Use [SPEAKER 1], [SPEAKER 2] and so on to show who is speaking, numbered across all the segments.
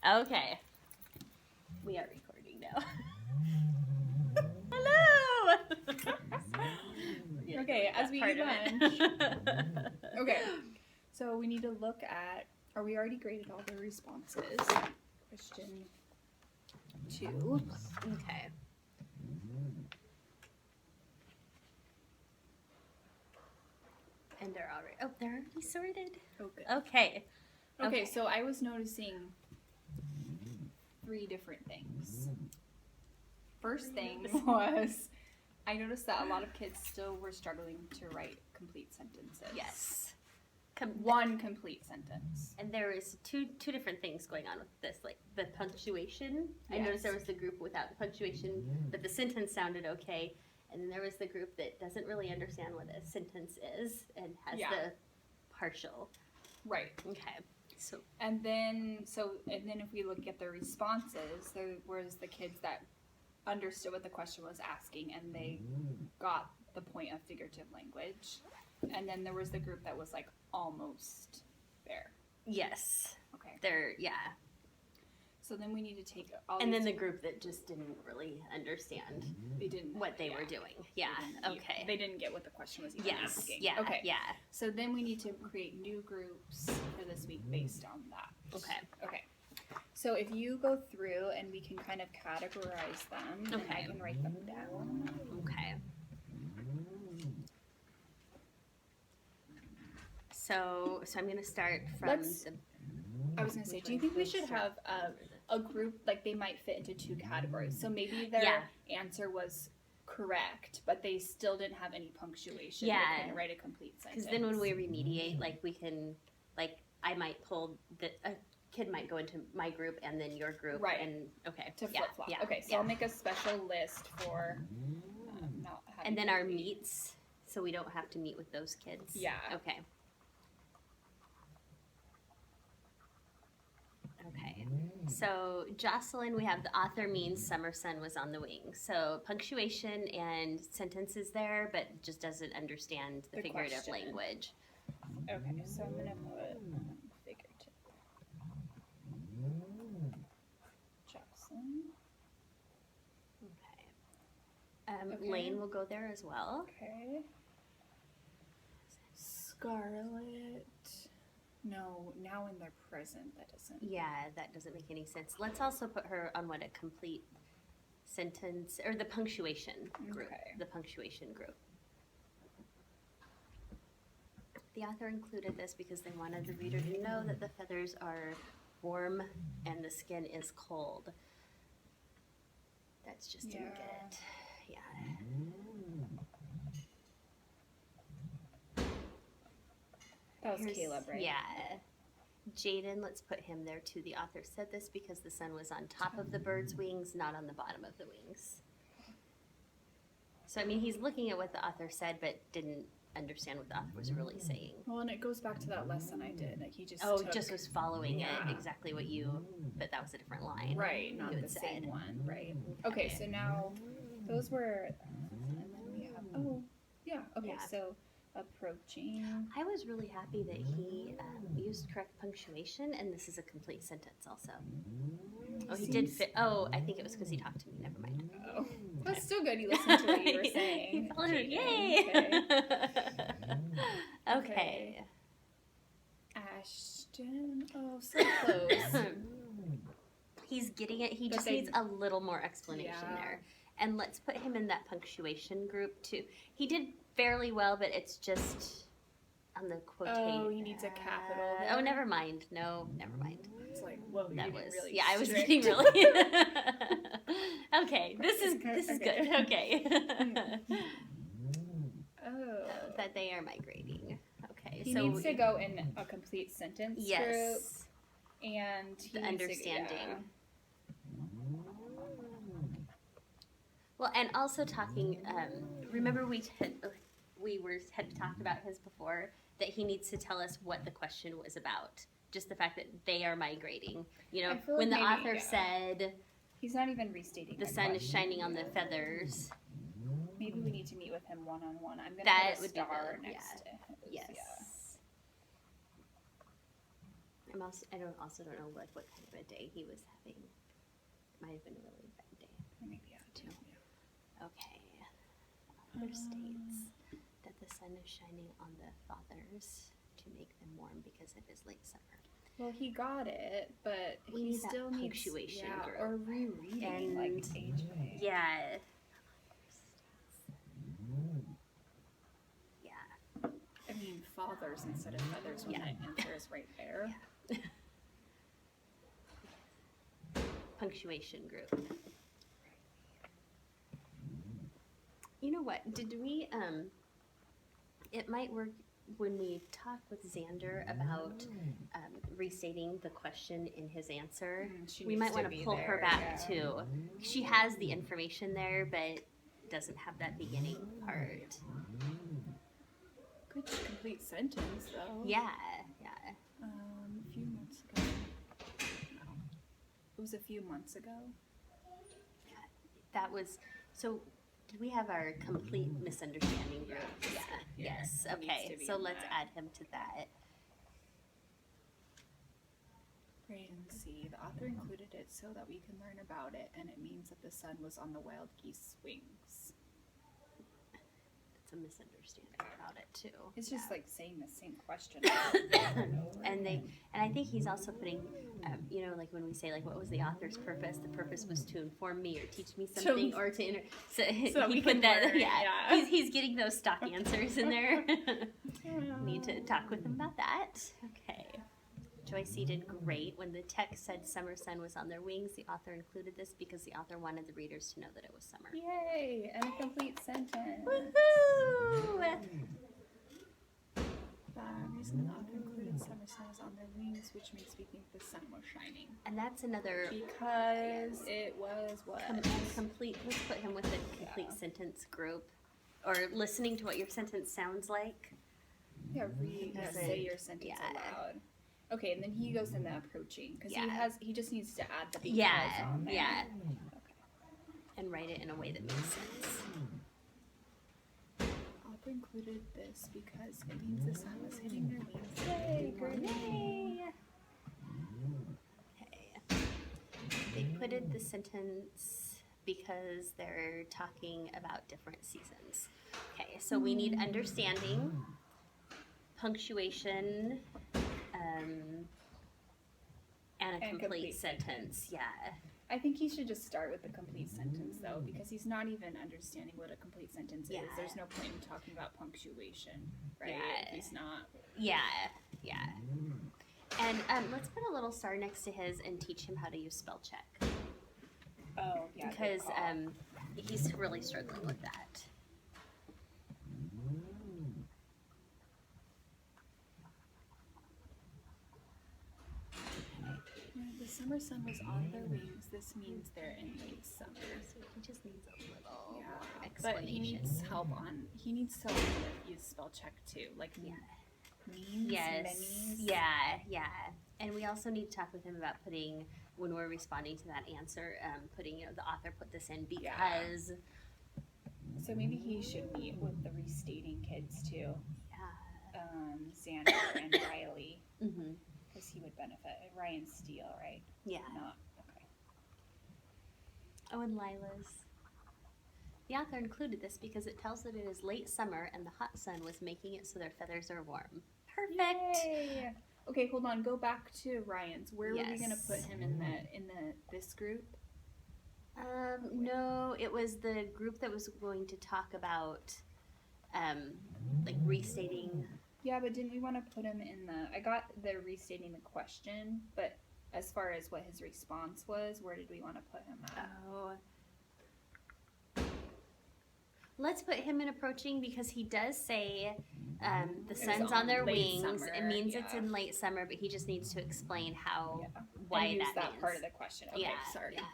[SPEAKER 1] Okay. We are recording now. Hello!
[SPEAKER 2] Okay, as we eat lunch. Okay, so we need to look at, or we already graded all the responses. Question 2.
[SPEAKER 1] Okay. And they're already sorted.
[SPEAKER 2] Okay.
[SPEAKER 1] Okay.
[SPEAKER 2] Okay, so I was noticing 3 different things. First thing was, I noticed that a lot of kids still were struggling to write complete sentences.
[SPEAKER 1] Yes.
[SPEAKER 2] One complete sentence.
[SPEAKER 1] And there was two different things going on with this, like the punctuation.
[SPEAKER 2] Yes.
[SPEAKER 1] I noticed there was the group without the punctuation, but the sentence sounded okay. And then there was the group that doesn't really understand what a sentence is and has the partial.
[SPEAKER 2] Right.
[SPEAKER 1] Okay. So
[SPEAKER 2] And then if we look at the responses, there was the kids that understood what the question was asking and they got the point of figurative language. And then there was the group that was like almost there.
[SPEAKER 1] yes,
[SPEAKER 2] Okay.
[SPEAKER 1] So
[SPEAKER 2] then we need to take all
[SPEAKER 1] and
[SPEAKER 2] these
[SPEAKER 1] then the group that just didn't really understand
[SPEAKER 2] they didn't
[SPEAKER 1] what they were doing. Yeah. Okay.
[SPEAKER 2] They didn't get what the question was even
[SPEAKER 1] Yes.
[SPEAKER 2] asking.
[SPEAKER 1] Yeah.
[SPEAKER 2] Okay.
[SPEAKER 1] Yeah.
[SPEAKER 2] So then we need to create new groups for this week based on that.
[SPEAKER 1] Okay.
[SPEAKER 2] Okay. So if you go through and we can kind of categorize them, and I can write them down.
[SPEAKER 1] Okay. So I'm gonna start from
[SPEAKER 2] I was gonna say, do you think we should have a group, like they might fit into 2 categories? So maybe their answer was correct, but they still didn't have any punctuation.
[SPEAKER 1] Yeah.
[SPEAKER 2] They couldn't write a complete sentence.
[SPEAKER 1] because then when we remediate, like we can, like I might pull a kid might go into my group and then your group,
[SPEAKER 2] Right.
[SPEAKER 1] And okay,
[SPEAKER 2] to flip flop.
[SPEAKER 1] Yeah.
[SPEAKER 2] Okay, so I'll make a special list for not having.
[SPEAKER 1] And then our meets, so we don't have to meet with those kids.
[SPEAKER 2] Yeah.
[SPEAKER 1] Okay. Okay. So Jocelyn, we have the author means summer sun was on the wing. So punctuation and sentences there, but just doesn't understand the figurative
[SPEAKER 2] question.
[SPEAKER 1] language.
[SPEAKER 2] Okay, so I'm gonna put figurative. Jackson.
[SPEAKER 1] Okay.
[SPEAKER 2] Okay.
[SPEAKER 1] Lane will go there as well.
[SPEAKER 2] Okay. Scarlet. No, now in their present, that doesn't.
[SPEAKER 1] Yeah, that doesn't make any sense. Let's also put her on what a complete sentence or the punctuation group.
[SPEAKER 2] Okay.
[SPEAKER 1] The punctuation group. The author included this because they wanted the reader to know that the feathers are warm and the skin is cold. That's just didn't get it. Yeah.
[SPEAKER 2] That was Caleb, right?
[SPEAKER 1] Yeah. Jaden, let's put him there too. The author said this because the sun was on top of the bird's wings, not on the bottom of the wings. So, I mean, he's looking at what the author said, but didn't understand what the author was really saying.
[SPEAKER 2] Well, and it goes back to that lesson I did. Like he just
[SPEAKER 1] just was following it
[SPEAKER 2] Yeah.
[SPEAKER 1] exactly what you, but that was a different line.
[SPEAKER 2] right, not
[SPEAKER 1] you
[SPEAKER 2] the
[SPEAKER 1] had
[SPEAKER 2] same
[SPEAKER 1] said.
[SPEAKER 2] one, right? Okay, so now those were, and then we have okay,
[SPEAKER 1] Yeah.
[SPEAKER 2] so approaching.
[SPEAKER 1] I was really happy that he used correct punctuation, and this is a complete sentence also. Oh, he did fit. Oh, I think it was because he talked to me. Never mind.
[SPEAKER 2] Oh, that's still good. You listened to what you were
[SPEAKER 1] He
[SPEAKER 2] saying.
[SPEAKER 1] followed it.
[SPEAKER 2] Jaden.
[SPEAKER 1] Yay!
[SPEAKER 2] Okay. Ashton. Oh, so close.
[SPEAKER 1] He's getting it. He
[SPEAKER 2] But
[SPEAKER 1] just
[SPEAKER 2] they-
[SPEAKER 1] needs a little more explanation
[SPEAKER 2] Yeah.
[SPEAKER 1] there. And let's put him in that punctuation group too. He did fairly well, but it's just on the quotation.
[SPEAKER 2] Oh, he needs a capital
[SPEAKER 1] Oh,
[SPEAKER 2] there?
[SPEAKER 1] never mind. No, never mind.
[SPEAKER 2] It's like, whoa,
[SPEAKER 1] That
[SPEAKER 2] you're
[SPEAKER 1] was
[SPEAKER 2] getting really
[SPEAKER 1] yeah. I was
[SPEAKER 2] strict.
[SPEAKER 1] getting really. Okay, this is
[SPEAKER 2] Okay.
[SPEAKER 1] good. Okay.
[SPEAKER 2] Oh.
[SPEAKER 1] But they are migrating. Okay,
[SPEAKER 2] He
[SPEAKER 1] so
[SPEAKER 2] needs to go in a complete sentence group,
[SPEAKER 1] yes,
[SPEAKER 2] and he
[SPEAKER 1] the
[SPEAKER 2] needs
[SPEAKER 1] understanding. Well, and also talking. Remember, had talked about his before that he needs to tell us what the question was about. Just the fact that they are migrating. You know,
[SPEAKER 2] I feel
[SPEAKER 1] when
[SPEAKER 2] like
[SPEAKER 1] the
[SPEAKER 2] maybe,
[SPEAKER 1] author said
[SPEAKER 2] He's not even restating
[SPEAKER 1] the
[SPEAKER 2] my
[SPEAKER 1] sun is
[SPEAKER 2] question.
[SPEAKER 1] shining on the feathers.
[SPEAKER 2] Maybe we need to meet with him one-on-one. I'm gonna
[SPEAKER 1] That
[SPEAKER 2] put a
[SPEAKER 1] would be
[SPEAKER 2] star
[SPEAKER 1] good,
[SPEAKER 2] next to his,
[SPEAKER 1] Yes.
[SPEAKER 2] yeah.
[SPEAKER 1] I also don't know what kind of a day he was having. Might have been a really bad day.
[SPEAKER 2] Maybe too.
[SPEAKER 1] Okay. Author states that the sun is shining on the fathers to make them warm because it is late summer.
[SPEAKER 2] Well, he got it, but
[SPEAKER 1] We
[SPEAKER 2] he
[SPEAKER 1] need that
[SPEAKER 2] still needs
[SPEAKER 1] punctuation group.
[SPEAKER 2] or rereading
[SPEAKER 1] And
[SPEAKER 2] like page by.
[SPEAKER 1] yeah. Yeah.
[SPEAKER 2] I mean, fathers instead of feathers when
[SPEAKER 1] Yeah.
[SPEAKER 2] the answer is right there.
[SPEAKER 1] Punctuation group. You know what? Did we it might work when we talk with Xander about restating the question in his answer.
[SPEAKER 2] She
[SPEAKER 1] We
[SPEAKER 2] needs
[SPEAKER 1] might
[SPEAKER 2] to
[SPEAKER 1] want to
[SPEAKER 2] be
[SPEAKER 1] pull her
[SPEAKER 2] there,
[SPEAKER 1] back
[SPEAKER 2] yeah.
[SPEAKER 1] too. She has the information there, but doesn't have that beginning part.
[SPEAKER 2] Good complete sentence though.
[SPEAKER 1] Yeah, yeah.
[SPEAKER 2] A few months ago. No. It was a few months ago.
[SPEAKER 1] That was so. Did we have our complete misunderstanding group? Yeah. Yes.
[SPEAKER 2] It needs
[SPEAKER 1] Okay.
[SPEAKER 2] to be
[SPEAKER 1] So
[SPEAKER 2] in
[SPEAKER 1] let's
[SPEAKER 2] that.
[SPEAKER 1] add him to that.
[SPEAKER 2] Right, and see, the author included it so that we can learn about it, and it means that the sun was on the wild geese wings.
[SPEAKER 1] It's a misunderstanding about it too.
[SPEAKER 2] It's just like saying the same question.
[SPEAKER 1] And I think he's also putting, you know, like when we say like, what was the author's purpose? The purpose was to inform me or teach me something, or to so
[SPEAKER 2] that
[SPEAKER 1] he
[SPEAKER 2] we
[SPEAKER 1] put
[SPEAKER 2] can
[SPEAKER 1] that.
[SPEAKER 2] learn,
[SPEAKER 1] Yeah,
[SPEAKER 2] yeah.
[SPEAKER 1] He's getting those stock answers in there. Need to talk with him about that. Okay. Joyce did great. When the text said summer sun was on their wings, the author included this because the author wanted the readers to know that it was summer.
[SPEAKER 2] Yay! And a complete sentence.
[SPEAKER 1] Woohoo!
[SPEAKER 2] The reason the author included summer sun was on their wings, which makes me think the sun was shining.
[SPEAKER 1] And that's another
[SPEAKER 2] Because it was what?
[SPEAKER 1] complete. Let's put him with the complete sentence group, or listening to what your sentence sounds like.
[SPEAKER 2] Yeah, read. Yeah,
[SPEAKER 1] Doesn't-
[SPEAKER 2] say your sentence
[SPEAKER 1] yeah.
[SPEAKER 2] aloud. Okay, and then he goes in the approaching because
[SPEAKER 1] Yeah.
[SPEAKER 2] he just needs to add the details
[SPEAKER 1] Yeah,
[SPEAKER 2] on there.
[SPEAKER 1] yeah,
[SPEAKER 2] Okay.
[SPEAKER 1] and write it in a way that makes sense.
[SPEAKER 2] Author included this because it means the sun was hitting their wings. Yay! Great.
[SPEAKER 1] Okay. They putted the sentence because they're talking about different seasons. Okay, so we need understanding, punctuation, and a
[SPEAKER 2] And
[SPEAKER 1] complete
[SPEAKER 2] complete
[SPEAKER 1] sentence. Yeah.
[SPEAKER 2] I think he should just start with the complete sentence though, because he's not even understanding what a complete sentence
[SPEAKER 1] Yeah.
[SPEAKER 2] is. There's no point in talking about punctuation, right?
[SPEAKER 1] Yeah.
[SPEAKER 2] If he's not.
[SPEAKER 1] Yeah, yeah. And let's put a little star next to his and teach him how to use spell check.
[SPEAKER 2] Oh, yeah.
[SPEAKER 1] Because he's really struggling with that.
[SPEAKER 2] The summer sun was on their wings. This means they're in late summer.
[SPEAKER 1] So he just needs a little
[SPEAKER 2] Yeah,
[SPEAKER 1] more
[SPEAKER 2] but
[SPEAKER 1] explanation.
[SPEAKER 2] he needs help on. He needs to learn to use spell check too, like
[SPEAKER 1] Yeah.
[SPEAKER 2] means,
[SPEAKER 1] Yes.
[SPEAKER 2] minis.
[SPEAKER 1] Yeah. And we also need to talk with him about putting, when we're responding to that answer, putting, you know, the author put this in because.
[SPEAKER 2] So maybe he should meet with the restating kids too,
[SPEAKER 1] Yeah.
[SPEAKER 2] Xander and Riley,
[SPEAKER 1] Mm-hmm.
[SPEAKER 2] because he would benefit. Ryan Steele, right?
[SPEAKER 1] Yeah.
[SPEAKER 2] Not okay.
[SPEAKER 1] Oh, and Lila's. The author included this because it tells that it is late summer and the hot sun was making it so their feathers are warm. Perfect.
[SPEAKER 2] Yay! Okay, hold on. Go back to Ryan's. Where were we gonna
[SPEAKER 1] Yes.
[SPEAKER 2] put him in this group?
[SPEAKER 1] No, it was the group that was going to talk about, like restating.
[SPEAKER 2] Yeah, but didn't we want to put him in the? I got the restating the question, but as far as what his response was, where did we want to put him at?
[SPEAKER 1] Oh. Let's put him in approaching because he does say the
[SPEAKER 2] was
[SPEAKER 1] sun's
[SPEAKER 2] on
[SPEAKER 1] on their
[SPEAKER 2] late
[SPEAKER 1] wings.
[SPEAKER 2] summer,
[SPEAKER 1] It means it's
[SPEAKER 2] yeah.
[SPEAKER 1] in late summer, but he just needs to explain how
[SPEAKER 2] Yeah.
[SPEAKER 1] why
[SPEAKER 2] and use that
[SPEAKER 1] means.
[SPEAKER 2] part of the question. Okay,
[SPEAKER 1] yeah,
[SPEAKER 2] sorry.
[SPEAKER 1] Yeah.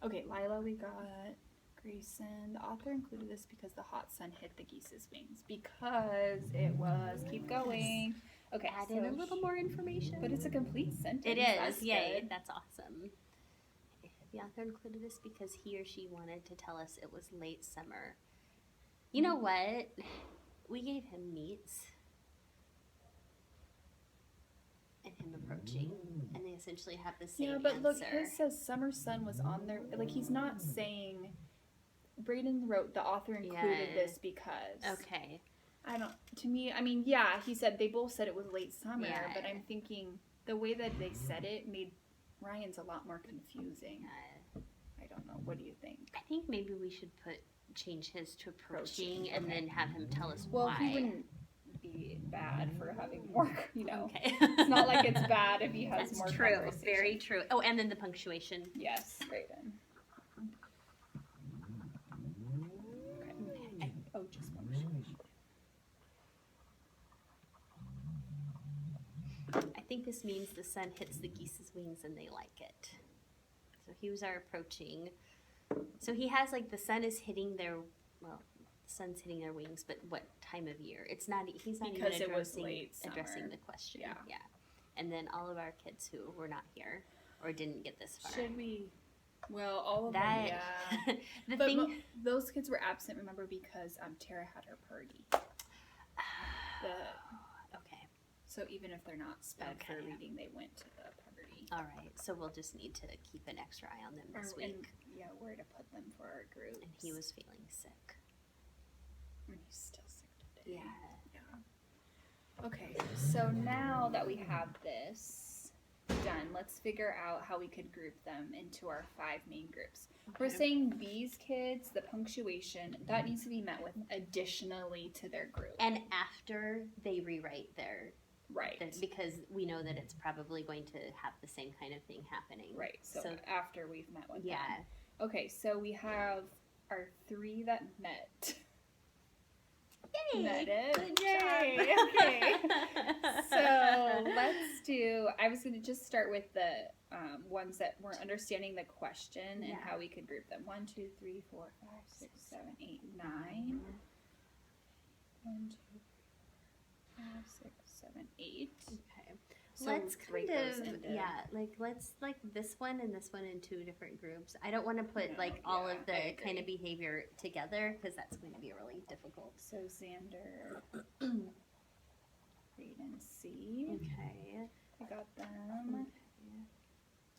[SPEAKER 2] Okay, Lila, we got Grayson. The author included this because the hot sun hit the geese's wings. Because it was. Keep going. Okay,
[SPEAKER 1] Add in a little more information.
[SPEAKER 2] But it's a complete sentence.
[SPEAKER 1] It is,
[SPEAKER 2] That's
[SPEAKER 1] yay,
[SPEAKER 2] good.
[SPEAKER 1] that's awesome. The author included this because he or she wanted to tell us it was late summer. You know what? We gave him meats. and him approaching, and they essentially have the same
[SPEAKER 2] Yeah, but look,
[SPEAKER 1] answer.
[SPEAKER 2] his says Summer Sun was on there. Like, he's not saying. Braden wrote, the author included
[SPEAKER 1] Yeah.
[SPEAKER 2] this because.
[SPEAKER 1] Okay.
[SPEAKER 2] I don't. To me, I mean, yeah, he said they both said it was late summer,
[SPEAKER 1] Yeah.
[SPEAKER 2] but I'm thinking the way that they said it made Ryan's a lot more confusing. I don't know. What do you think?
[SPEAKER 1] I think maybe we should change his to approaching, and then have him tell us
[SPEAKER 2] Well,
[SPEAKER 1] why.
[SPEAKER 2] he wouldn't be bad for having more. You know,
[SPEAKER 1] Okay.
[SPEAKER 2] it's not like it's bad if he has
[SPEAKER 1] That's
[SPEAKER 2] more.
[SPEAKER 1] true.
[SPEAKER 2] Conversation.
[SPEAKER 1] Very true. Oh, and then the punctuation.
[SPEAKER 2] Yes, Braden. Okay. Oh, just punctuation.
[SPEAKER 1] I think this means the sun hits the geese's wings and they like it. So hues are approaching. So he has like the sun is hitting their, well, the sun's hitting their wings, but what time of year? It's not, he's not
[SPEAKER 2] Because
[SPEAKER 1] even
[SPEAKER 2] it was
[SPEAKER 1] addressing,
[SPEAKER 2] late summer.
[SPEAKER 1] addressing the question.
[SPEAKER 2] Yeah.
[SPEAKER 1] Yeah. And then all of our kids who were not here or didn't get this far.
[SPEAKER 2] Should we? Well, all of
[SPEAKER 1] That,
[SPEAKER 2] them, yeah.
[SPEAKER 1] the
[SPEAKER 2] But
[SPEAKER 1] thing,
[SPEAKER 2] those kids were absent, remember, because Tara had her party.
[SPEAKER 1] okay.
[SPEAKER 2] So even if they're not sped for
[SPEAKER 1] Okay.
[SPEAKER 2] reading, they went to the party.
[SPEAKER 1] All right. So we'll just need to keep an extra eye on them this
[SPEAKER 2] And,
[SPEAKER 1] week.
[SPEAKER 2] yeah, where to put them for our groups.
[SPEAKER 1] And he was feeling sick.
[SPEAKER 2] And he's still sick today.
[SPEAKER 1] Yeah.
[SPEAKER 2] Yeah. Okay, so now that we have this done, let's figure out how we could group them into our 5 main groups. We're
[SPEAKER 1] Okay.
[SPEAKER 2] saying these kids, the punctuation, that needs to be met with additionally to their group.
[SPEAKER 1] And after they rewrite their
[SPEAKER 2] Right.
[SPEAKER 1] because we know that it's probably going to have the same kind of thing happening.
[SPEAKER 2] Right, so,
[SPEAKER 1] So-
[SPEAKER 2] after we've met with
[SPEAKER 1] Yeah.
[SPEAKER 2] them. Okay, so we have our 3 that met.
[SPEAKER 1] Yay!
[SPEAKER 2] Met it.
[SPEAKER 1] Good
[SPEAKER 2] Yay!
[SPEAKER 1] job.
[SPEAKER 2] Okay. So let's do. I was going to just start with the ones that were understanding the question and
[SPEAKER 1] Yeah.
[SPEAKER 2] how we could group them. 1, 2, 3, 4, 5, 6, 7, 8, 9. 1, 2, 5, 6, 7, 8.
[SPEAKER 1] Okay.
[SPEAKER 2] So
[SPEAKER 1] let's
[SPEAKER 2] break
[SPEAKER 1] kind
[SPEAKER 2] those
[SPEAKER 1] of
[SPEAKER 2] into-
[SPEAKER 1] let's like this one and this one in 2 different groups. I don't want to put
[SPEAKER 2] No,
[SPEAKER 1] like all
[SPEAKER 2] yeah,
[SPEAKER 1] of the
[SPEAKER 2] I
[SPEAKER 1] kind
[SPEAKER 2] agree.
[SPEAKER 1] of behavior together because that's going to be really difficult.
[SPEAKER 2] So Xander, read and see.
[SPEAKER 1] Okay.
[SPEAKER 2] I got them.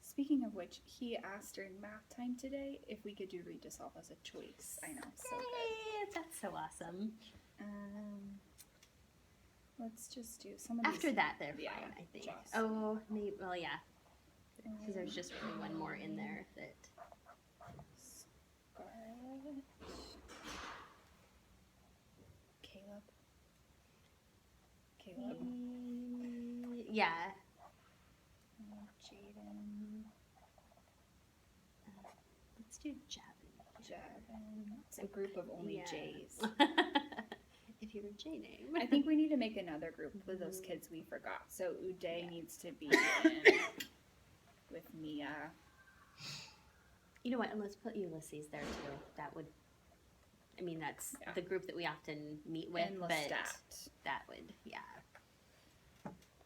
[SPEAKER 2] Speaking of which, he asked during math time today if we could do read to solve as a choice. I know, so good.
[SPEAKER 1] Yay! That's so awesome.
[SPEAKER 2] Let's just do some of
[SPEAKER 1] After
[SPEAKER 2] these.
[SPEAKER 1] that, they're
[SPEAKER 2] Yeah,
[SPEAKER 1] fine. I think.
[SPEAKER 2] just-
[SPEAKER 1] Oh, maybe. Well, yeah. Because there's just really one more in there that.
[SPEAKER 2] Scarlett. Caleb.
[SPEAKER 1] Yeah.
[SPEAKER 2] Jaden.
[SPEAKER 1] Let's do Javin.
[SPEAKER 2] Javin. It's a group of only
[SPEAKER 1] Yeah.
[SPEAKER 2] J's.
[SPEAKER 1] If you're a J name.
[SPEAKER 2] I think we need to make another group with those kids we forgot. So Uday
[SPEAKER 1] Yeah.
[SPEAKER 2] needs to be in with Mia.
[SPEAKER 1] You know what? And let's put Ulysses there too. That would. I mean, that's
[SPEAKER 2] Yeah.
[SPEAKER 1] the group that we often meet with,
[SPEAKER 2] And
[SPEAKER 1] but
[SPEAKER 2] Lestat.
[SPEAKER 1] that would, yeah.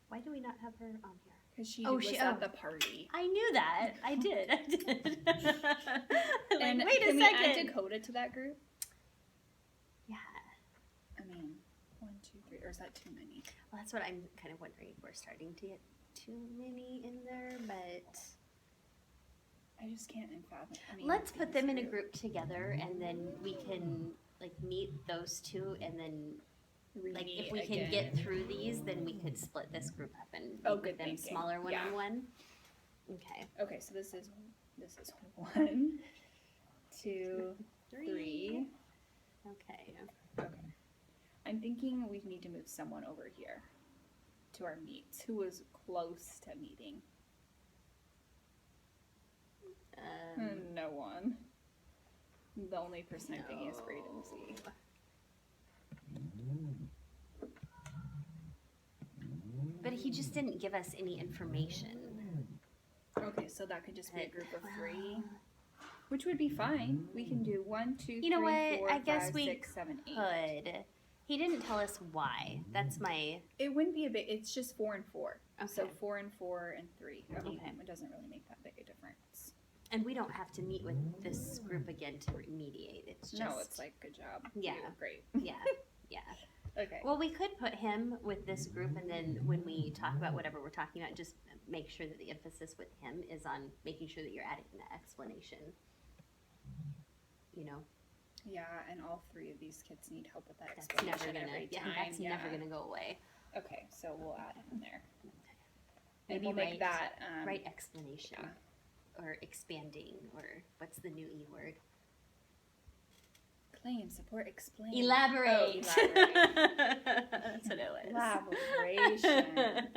[SPEAKER 1] Why do we not have her on here?
[SPEAKER 2] Because she
[SPEAKER 1] Oh,
[SPEAKER 2] was
[SPEAKER 1] she-
[SPEAKER 2] at
[SPEAKER 1] oh.
[SPEAKER 2] the party.
[SPEAKER 1] I knew that. I did. I did. Like,
[SPEAKER 2] And
[SPEAKER 1] wait a
[SPEAKER 2] can we add
[SPEAKER 1] second.
[SPEAKER 2] Dakota to that group?
[SPEAKER 1] Yeah.
[SPEAKER 2] I mean, 1, 2, 3, or is that too many?
[SPEAKER 1] Well, that's what I'm kind of wondering if we're starting to get too many in there, but
[SPEAKER 2] I just can't fathom. I mean,
[SPEAKER 1] let's put them in a
[SPEAKER 2] group.
[SPEAKER 1] group together and then we can like meet those 2 and then like if we can get through these then we could split this group up and
[SPEAKER 2] Oh,
[SPEAKER 1] meet
[SPEAKER 2] good
[SPEAKER 1] with them
[SPEAKER 2] thinking.
[SPEAKER 1] smaller one
[SPEAKER 2] Yeah.
[SPEAKER 1] on one. Okay.
[SPEAKER 2] Okay, so this is 1, 2, 3.
[SPEAKER 1] Okay.
[SPEAKER 2] Okay. I'm thinking we need to move someone over here to our meets who was close to meeting. No one. The only person I'm thinking is Braden Z.
[SPEAKER 1] But he just didn't give us any information.
[SPEAKER 2] Okay, so that could just be a group of 3, which would be fine. We can do 1, 2,
[SPEAKER 1] You know
[SPEAKER 2] 3,
[SPEAKER 1] what?
[SPEAKER 2] 4,
[SPEAKER 1] I guess
[SPEAKER 2] 5,
[SPEAKER 1] we
[SPEAKER 2] 6, 7, 8.
[SPEAKER 1] Could. He didn't tell us why. That's my
[SPEAKER 2] It wouldn't be a big. It's just 4 and 4. So
[SPEAKER 1] Okay.
[SPEAKER 2] 4 and 4 and 3. I mean,
[SPEAKER 1] Okay.
[SPEAKER 2] it doesn't really make that big a difference.
[SPEAKER 1] and we don't have to meet with this group again to mediate. It's just
[SPEAKER 2] No, it's like good job.
[SPEAKER 1] Yeah.
[SPEAKER 2] You, great.
[SPEAKER 1] yeah. Yeah.
[SPEAKER 2] Okay.
[SPEAKER 1] Well, we could put him with this group, and then when we talk about whatever we're talking about, just make sure that the emphasis with him is on making sure that you're adding the explanation. You know,
[SPEAKER 2] Yeah, and all three of these kids need help with that
[SPEAKER 1] that's
[SPEAKER 2] explanation
[SPEAKER 1] never gonna,
[SPEAKER 2] every
[SPEAKER 1] yeah,
[SPEAKER 2] time.
[SPEAKER 1] that's never gonna go away.
[SPEAKER 2] Okay, so we'll add him in there.
[SPEAKER 1] Maybe
[SPEAKER 2] And we'll make
[SPEAKER 1] write-
[SPEAKER 2] that
[SPEAKER 1] Right explanation,
[SPEAKER 2] yeah.
[SPEAKER 1] or expanding, or what's the new E word?
[SPEAKER 2] Claim, support, explain.
[SPEAKER 1] Elaborate.
[SPEAKER 2] Oh, elaborate.
[SPEAKER 1] That's what it was.
[SPEAKER 2] Elaboration.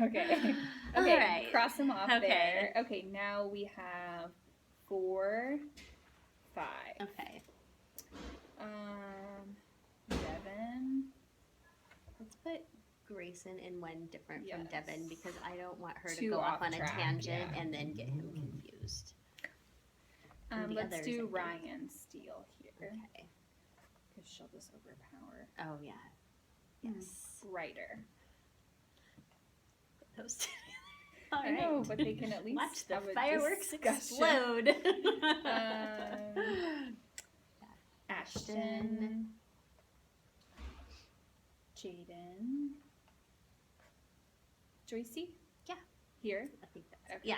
[SPEAKER 2] Okay.
[SPEAKER 1] All
[SPEAKER 2] Okay.
[SPEAKER 1] right.
[SPEAKER 2] Cross them off
[SPEAKER 1] Okay.
[SPEAKER 2] there. Okay. Now we have 4, 5.
[SPEAKER 1] Okay.
[SPEAKER 2] Devin.
[SPEAKER 1] Let's put Grayson in one different from
[SPEAKER 2] Yes.
[SPEAKER 1] Devin because I don't want her to
[SPEAKER 2] Too
[SPEAKER 1] go off
[SPEAKER 2] off
[SPEAKER 1] on a
[SPEAKER 2] track,
[SPEAKER 1] tangent
[SPEAKER 2] yeah.
[SPEAKER 1] and then get him confused. And the
[SPEAKER 2] Let's
[SPEAKER 1] others,
[SPEAKER 2] do
[SPEAKER 1] I think.
[SPEAKER 2] Ryan Steele here
[SPEAKER 1] Okay.
[SPEAKER 2] because she'll just overpower.
[SPEAKER 1] Oh yeah. Yes.
[SPEAKER 2] Writer.
[SPEAKER 1] Put those two together. All
[SPEAKER 2] I
[SPEAKER 1] right.
[SPEAKER 2] know, but they can at least
[SPEAKER 1] Watch the
[SPEAKER 2] have a
[SPEAKER 1] fireworks
[SPEAKER 2] discussion.
[SPEAKER 1] explode.
[SPEAKER 2] Ashton. Jaden. Joycey?
[SPEAKER 1] Yeah.
[SPEAKER 2] Here?
[SPEAKER 1] I think that's
[SPEAKER 2] Okay.
[SPEAKER 1] yeah.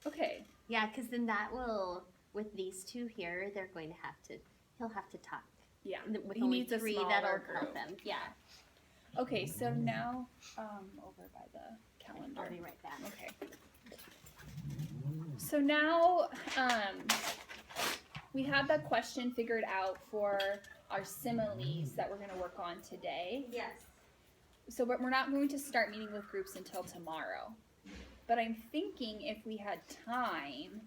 [SPEAKER 2] Okay.
[SPEAKER 1] Yeah, because then that will, with these two here, they're going to have to, he'll have to talk.
[SPEAKER 2] Yeah.
[SPEAKER 1] With
[SPEAKER 2] He
[SPEAKER 1] only
[SPEAKER 2] needs a
[SPEAKER 1] 3,
[SPEAKER 2] smaller
[SPEAKER 1] that'll
[SPEAKER 2] group.
[SPEAKER 1] help them. Yeah.
[SPEAKER 2] Okay, so now over by the calendar.
[SPEAKER 1] I'll be right back.
[SPEAKER 2] Okay. So now we have that question figured out for our similes that we're going to work on today.
[SPEAKER 1] Yes.
[SPEAKER 2] So we're not going to start meeting with groups until tomorrow. But I'm thinking if we had time,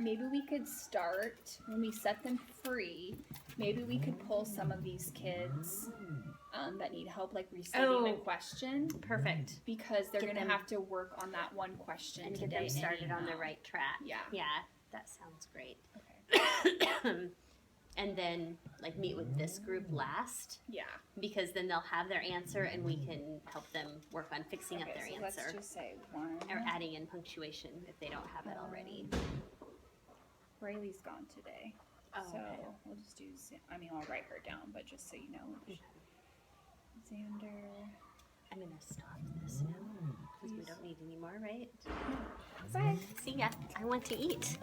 [SPEAKER 2] maybe we could start when we set them free. Maybe we could pull some of these kids that need help, like restating the question,
[SPEAKER 1] Perfect.
[SPEAKER 2] because they're
[SPEAKER 1] Get
[SPEAKER 2] going to
[SPEAKER 1] them-
[SPEAKER 2] have to work on that one question
[SPEAKER 1] And
[SPEAKER 2] today.
[SPEAKER 1] get them started on the
[SPEAKER 2] anyhow.
[SPEAKER 1] right track.
[SPEAKER 2] Yeah.
[SPEAKER 1] Yeah, that sounds great.
[SPEAKER 2] Okay.
[SPEAKER 1] And then, like, meet with this group last,
[SPEAKER 2] Yeah.
[SPEAKER 1] because then they'll have their answer and we can help them work on fixing up
[SPEAKER 2] Okay,
[SPEAKER 1] their
[SPEAKER 2] so
[SPEAKER 1] answer.
[SPEAKER 2] let's just say 1.
[SPEAKER 1] Or adding in punctuation if they don't have it already.
[SPEAKER 2] Rayleigh's gone today.
[SPEAKER 1] Oh,
[SPEAKER 2] So
[SPEAKER 1] okay.
[SPEAKER 2] we'll just do, I'll write her down, but just so you know. Xander.
[SPEAKER 1] I'm gonna stop this now because we
[SPEAKER 2] Please.
[SPEAKER 1] don't need any more, right?
[SPEAKER 2] Bye.
[SPEAKER 1] See ya. I want to eat.